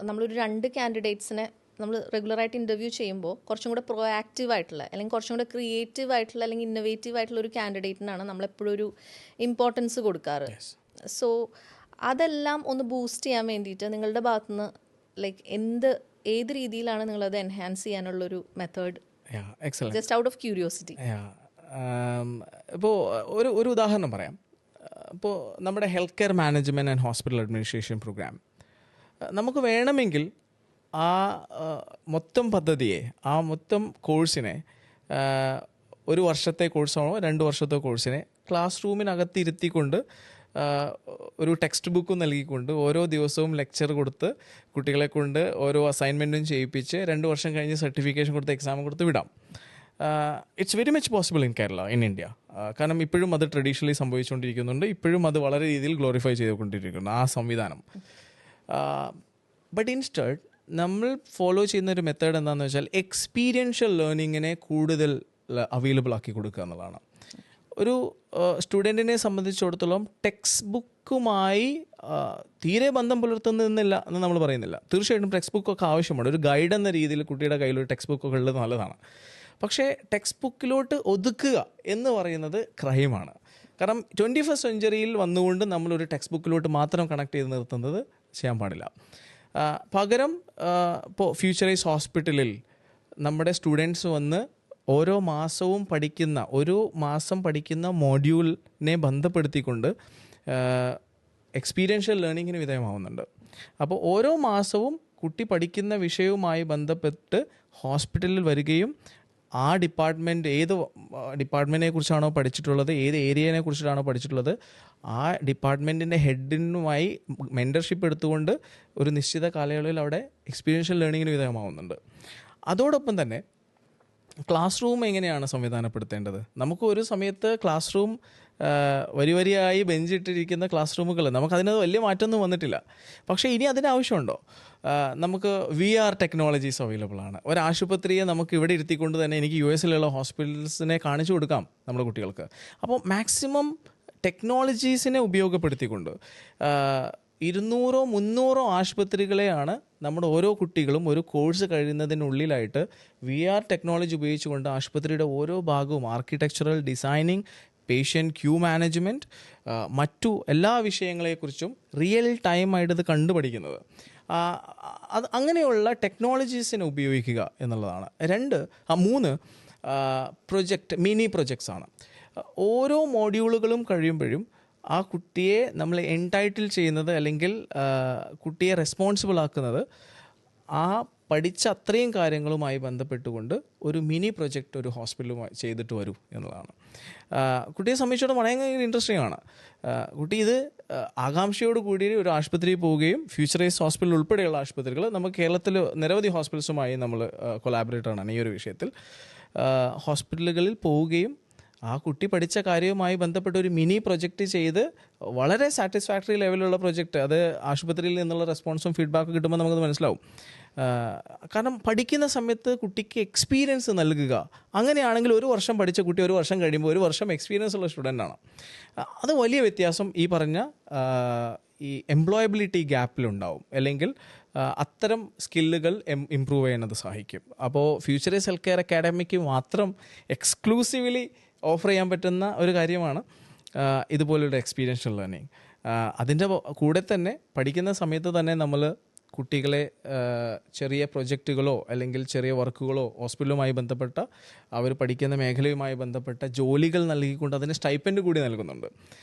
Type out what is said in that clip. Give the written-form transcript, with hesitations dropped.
നമ്മളൊരു 2 കാൻഡിഡേറ്റ്സിനെ നമ്മൾ റെഗുലറായിട്ട് ഇൻ്റർവ്യൂ ചെയ്യുമ്പോൾ കുറച്ചും കൂടെ പ്രൊആക്റ്റീവ് ആയിട്ടുള്ള അല്ലെങ്കിൽ കുറച്ചും കൂടെ ക്രിയേറ്റീവ് ആയിട്ടുള്ള അല്ലെങ്കിൽ ഇന്നോവേറ്റീവ് ആയിട്ടുള്ള ഒരു കാൻഡിഡേറ്റിനാണ് നമ്മളെപ്പോഴും ഒരു ഇമ്പോർട്ടൻസ് കൊടുക്കാറ്. സോ അതെല്ലാം ഒന്ന് ബൂസ്റ്റ് ചെയ്യാൻ വേണ്ടിയിട്ട് നിങ്ങളുടെ ഭാഗത്തുനിന്ന് ലൈക്ക് ഏത് രീതിയിലാണ് നിങ്ങളത് എൻഹാൻസ് ചെയ്യാനുള്ളൊരു method? Just out of curiosity. ഇപ്പോൾ ഒരു ഉദാഹരണം പറയാം. ഇപ്പോൾ നമ്മുടെ health care management and hospital administration program നമുക്ക് വേണമെങ്കിൽ ആ മൊത്തം പദ്ധതിയെ, ആ മൊത്തം കോഴ്സിനെ, ഒരു വർഷത്തെ കോഴ്സാണോ 2 വർഷത്തെ കോഴ്സിനെ ക്ലാസ് റൂമിനകത്തിരുത്തിക്കൊണ്ട് ഒരു ടെക്സ്റ്റ് ബുക്കും നൽകിക്കൊണ്ട് ഓരോ ദിവസവും ലെക്ചർ കൊടുത്ത് കുട്ടികളെ കൊണ്ട് ഓരോ അസൈൻമെൻറ്റും ചെയ്യിപ്പിച്ച് 2 വർഷം കഴിഞ്ഞ് സർട്ടിഫിക്കേഷൻ കൊടുത്ത് എക്സാം കൊടുത്ത് വിടാം. It's very much possible in Kerala, in India. കാരണം ഇപ്പോഴും അത് ട്രഡീഷണലി സംഭവിച്ചുകൊണ്ടിരിക്കുന്നുണ്ട്. ഇപ്പോഴും അത് വളരെ രീതിയിൽ ഗ്ലോറിഫൈ ചെയ്തുകൊണ്ടിരിക്കുന്നു ആ സംവിധാനം. ബട്ട് ഇൻസ്റ്റഡ് നമ്മൾ ഫോളോ ചെയ്യുന്നൊരു മെത്തേഡ് എന്താണെന്ന് വെച്ചാൽ എക്സ്പീരിയൻഷ്യൽ ലേണിങ്ങിനെ കൂടുതൽ അവൈലബിൾ ആക്കി കൊടുക്കുക എന്നുള്ളതാണ്. ഒരു സ്റ്റുഡൻറ്റിനെ സംബന്ധിച്ചിടത്തോളം ടെക്സ്റ്റ് ബുക്കുമായി തീരെ ബന്ധം പുലർത്തുന്നില്ല എന്ന് നമ്മൾ പറയുന്നില്ല. തീർച്ചയായിട്ടും ടെക്സ്റ്റ് ബുക്കൊക്കെ ആവശ്യമാണ്. ഒരു ഗൈഡ് എന്ന രീതിയിൽ കുട്ടിയുടെ കയ്യിൽ ഒരു ടെക്സ്റ്റ് ബുക്കൊക്കെ ഉള്ളത് നല്ലതാണ്. പക്ഷേ ടെക്സ്റ്റ് ബുക്കിലോട്ട് ഒതുക്കുക എന്ന് പറയുന്നത് ക്രൈമാണ്. കാരണം 21st സെഞ്ച്വറിയിൽ വന്നുകൊണ്ട് നമ്മളൊരു ടെക്സ്റ്റ് ബുക്കിലോട്ട് മാത്രം കണക്ട് ചെയ്ത് നിർത്തുന്നത് ചെയ്യാൻ പാടില്ല. പകരം ഇപ്പോൾ ഫ്യൂച്ചറൈസ് ഹോസ്പിറ്റലിൽ നമ്മുടെ സ്റ്റുഡൻസ് വന്ന് ഓരോ മാസവും ഒരു മാസം പഠിക്കുന്ന മോഡ്യൂളിനെ ബന്ധപ്പെടുത്തിക്കൊണ്ട് എക്സ്പീരിയൻഷ്യൽ ലേണിങ്ങിന് വിധേയമാവുന്നുണ്ട്. അപ്പോൾ ഓരോ മാസവും കുട്ടി പഠിക്കുന്ന വിഷയവുമായി ബന്ധപ്പെട്ട് ഹോസ്പിറ്റലിൽ വരികയും ആ ഡിപ്പാർട്ട്മെൻറ്റ് ഏത് ഡിപ്പാർട്ട്മെൻറ്റിനെ കുറിച്ചാണോ പഠിച്ചിട്ടുള്ളത്, ഏത് ഏരിയനെ കുറിച്ചിട്ടാണോ പഠിച്ചിട്ടുള്ളത്, ആ ഡിപ്പാർട്ട്മെൻറ്റിൻ്റെ ഹെഡിനുമായി മെൻറ്റർഷിപ്പ് എടുത്തുകൊണ്ട് ഒരു നിശ്ചിത കാലയളവിൽ അവിടെ എക്സ്പീരിയൻഷ്യൽ ലേണിങ്ങിന് വിധേയമാവുന്നുണ്ട്. അതോടൊപ്പം തന്നെ ക്ലാസ് റൂം എങ്ങനെയാണ് സംവിധാനപ്പെടുത്തേണ്ടത്? നമുക്ക് ഒരു സമയത്ത് ക്ലാസ് റൂം വരിയായി ബെഞ്ചിട്ടിരിക്കുന്ന ക്ലാസ് റൂമുകൾ, നമുക്കതിനകത്ത് വലിയ മാറ്റമൊന്നും വന്നിട്ടില്ല. പക്ഷേ ഇനി അതിന് ആവശ്യമുണ്ടോ? നമുക്ക് VR ടെക്നോളജീസ് അവൈലബിൾ ആണ്. ഒരാശുപത്രിയെ നമുക്ക് ഇവിടെ ഇരുത്തിക്കൊണ്ട് തന്നെ എനിക്ക് US ഹോസ്പിറ്റൽസിനെ കാണിച്ചു കൊടുക്കാം നമ്മുടെ കുട്ടികൾക്ക്. അപ്പോൾ മാക്സിമം ടെക്നോളജീസിനെ ഉപയോഗപ്പെടുത്തിക്കൊണ്ട് 200-300 ആശുപത്രികളെയാണ് നമ്മുടെ ഓരോ കുട്ടികളും ഒരു കോഴ്സ് കഴിയുന്നതിനുള്ളിലായിട്ട് VR ടെക്നോളജി ഉപയോഗിച്ചുകൊണ്ട് ആശുപത്രിയുടെ ഓരോ ഭാഗവും architectural designing, patient queue management, മറ്റു എല്ലാ വിഷയങ്ങളെക്കുറിച്ചും റിയൽ ടൈമായിട്ട് ഇത് കണ്ടുപഠിക്കുന്നത്. അത് അങ്ങനെയുള്ള ടെക്നോളജീസിനെ ഉപയോഗിക്കുക എന്നുള്ളതാണ്. 3 മിനി പ്രൊജക്ട്സാണ്. ഓരോ മോഡ്യൂളുകളും കഴിയുമ്പോഴും ആ കുട്ടിയെ നമ്മൾ എൻടൈറ്റിൽ ചെയ്യുന്നത് അല്ലെങ്കിൽ കുട്ടിയെ റെസ്പോൺസിബിൾ ആക്കുന്നത് ആ പഠിച്ച അത്രയും കാര്യങ്ങളുമായി ബന്ധപ്പെട്ടുകൊണ്ട് ഒരു മിനി പ്രൊജക്റ്റ് ഒരു ഹോസ്പിറ്റലുമായി ചെയ്തിട്ട് വരൂ എന്നുള്ളതാണ്. കുട്ടിയെ സംബന്ധിച്ചിടത്തോളം വളരെ ഇൻട്രസ്റ്റിംഗ് ആണ്. കുട്ടി ഇത് ആകാംക്ഷയോട് കൂടി ഒരു ആശുപത്രിയിൽ പോവുകയും ഫ്യൂച്ചറൈസ് ഹോസ്പിറ്റൽ ഉൾപ്പെടെയുള്ള ആശുപത്രികൾ, നമുക്ക് കേരളത്തിൽ നിരവധി ഹോസ്പിറ്റൽസുമായി നമ്മൾ കൊളാബറേറ്ററാണ് ഈ ഒരു വിഷയത്തിൽ. ഹോസ്പിറ്റലുകളിൽ പോവുകയും ആ കുട്ടി പഠിച്ച കാര്യവുമായി ബന്ധപ്പെട്ട ഒരു മിനി പ്രൊജക്റ്റ് ചെയ്ത് വളരെ സാറ്റിസ്ഫാക്ടറി ലെവലുള്ള പ്രൊജക്റ്റ്, അത് ആശുപത്രിയിൽ നിന്നുള്ള റെസ്പോൺസും ഫീഡ്ബാക്കും കിട്ടുമ്പോൾ നമുക്കത് മനസ്സിലാവും. കാരണം പഠിക്കുന്ന സമയത്ത് കുട്ടിക്ക് എക്സ്പീരിയൻസ് നൽകുക. അങ്ങനെയാണെങ്കിൽ 1 വർഷം പഠിച്ച കുട്ടി 1 വർഷം കഴിയുമ്പോൾ 1 വർഷം എക്സ്പീരിയൻസ് ഉള്ള സ്റ്റുഡൻ്റാണ്. അത് വലിയ വ്യത്യാസം ഈ പറഞ്ഞ ഈ എംപ്ലോയബിലിറ്റി ഗ്യാപ്പിലുണ്ടാവും. അല്ലെങ്കിൽ അത്തരം സ്കില്ലുകൾ ഇമ്പ്രൂവ് ചെയ്യുന്നത് സഹായിക്കും. അപ്പോൾ ഫ്യൂച്ചറൈസ് ഹെൽത്ത് കെയർ അക്കാഡമിക്ക് മാത്രം എക്സ്ക്ലൂസീവ്ലി ഓഫർ ചെയ്യാൻ പറ്റുന്ന ഒരു കാര്യമാണ് ഇതുപോലുള്ള എക്സ്പീരിയൻഷ്യൽ ലേണിംഗ്. അതിൻ്റെ കൂടെ തന്നെ പഠിക്കുന്ന സമയത്ത് തന്നെ നമ്മൾ കുട്ടികളെ ചെറിയ പ്രൊജക്റ്റുകളോ അല്ലെങ്കിൽ ചെറിയ വർക്കുകളോ ഹോസ്പിറ്റലുമായി ബന്ധപ്പെട്ട അവർ പഠിക്കുന്ന മേഖലയുമായി ബന്ധപ്പെട്ട ജോലികൾ നൽകിക്കൊണ്ട് അതിന് സ്റ്റൈപ്പൻഡ് കൂടി നൽകുന്നുണ്ട്.